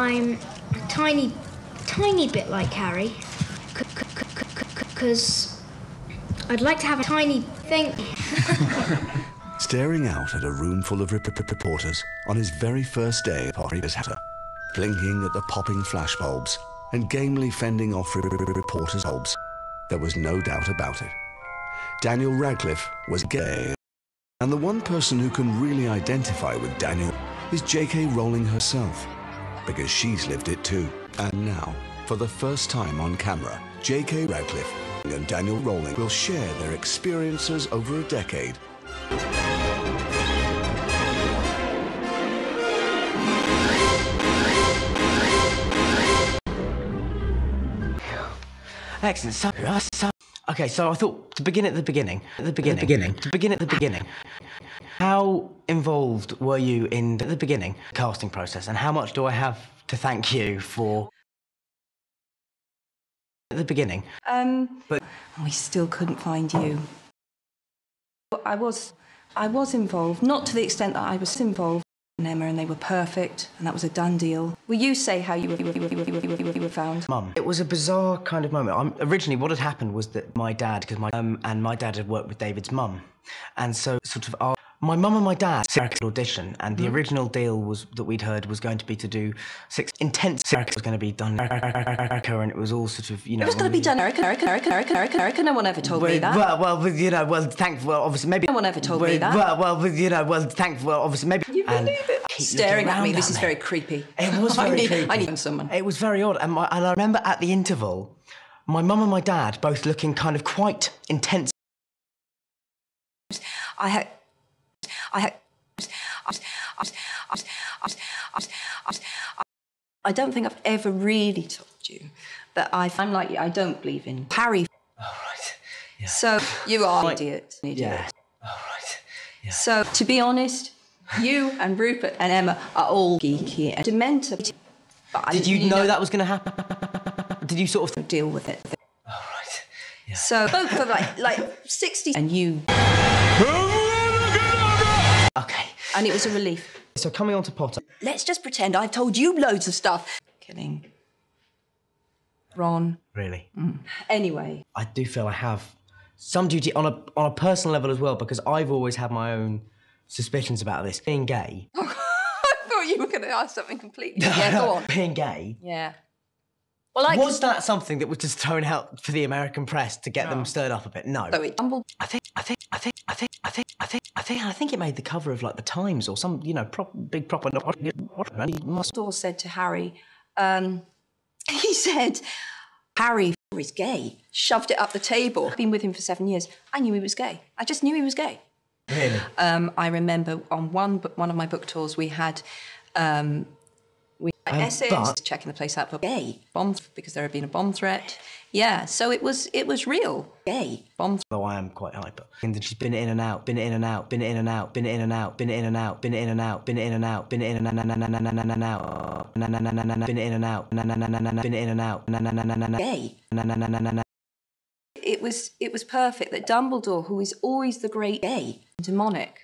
I'm a tiny bit like Harry, because I'd like to have a tiny thing. Staring out at a room full of reporters on his very first day at Harry's Hatter, blinking at the popping flashbulbs and gamely fending off reporters' bulbs, there was no doubt about it. Daniel Radcliffe was gay, and the one person who can really identify with Daniel is J.K. Rowling herself, because she's lived it too. And now, for the first time on camera, J.K. Radcliffe and Daniel Rowling will share their experiences over a decade. Excellent. Okay, so I thought to begin at the beginning. How involved were you in the beginning casting process, and how much do I have to thank you for the beginning? But we still couldn't find you. I was involved, not to the extent that I was involved in Emma, and they were perfect, and that was a done deal. Will you say how you were found? Mum, it was a bizarre kind of moment. Originally, what had happened was that my dad, because my dad had worked with David's mum, and so sort of my mum and my dad audition, and the original deal was that we'd heard was going to be to do 6 intense was going to be done, and it was all sort of, you know. It was going to be done, Erica. No one ever told me that. Obviously, maybe. No one ever told me that. Obviously, maybe. You believe it? Staring at me. This is very creepy. It was very creepy. I need someone. It was very odd, and I remember at the interval, my mum and my dad both looking kind of quite intense. I don't think I've ever really told you that I'm like you. I don't believe in Harry. Oh, right. Yeah. So you are an idiot. Yeah. Oh, right. Yeah. So to be honest, you and Rupert and Emma are all geeky and demented. Did you know that was going to happen? Did you sort of deal with it? Oh, right. Yeah. So both of like 60, and you. Okay. And it was a relief. So coming on to Potter. Let's just pretend I've told you loads of stuff. Kidding. Ron. Really? Anyway. I do feel I have some duty on a personal level as well, because I've always had my own suspicions about this. Being gay. I thought you were going to ask something completely. Yeah, go on. Being gay. Yeah. Well, was that something that was just thrown out for the American press to get them stirred up a bit? No. So it tumbled. I think it made the cover of like the Times or some, you know, big proper. Store said to Harry, he said, Harry is gay. Shoved it up the table. I've been with him for 7 years. I knew he was gay. I just knew he was gay. Really? I remember on one of my book tours we had essays checking the place out for gay bombs because there had been a bomb threat. Yeah, so it was real. Gay bombs. Though I am quite hyper. And she's been in and out, been in and out, been in and out, been in and out, been in and out, been in and out, been in and out, been in and out, been in and out, been in and out, gay. It was perfect that Dumbledore, who is always the great gay demonic.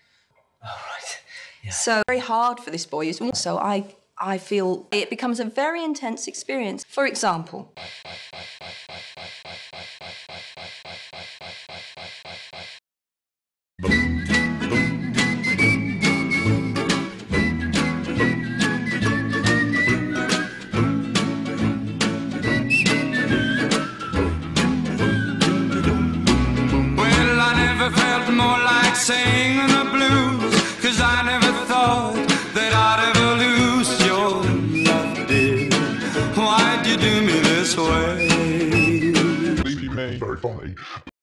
Oh right. Yeah. So very hard for this boy. So I feel it becomes a very intense experience. For example, well, I never felt more like saying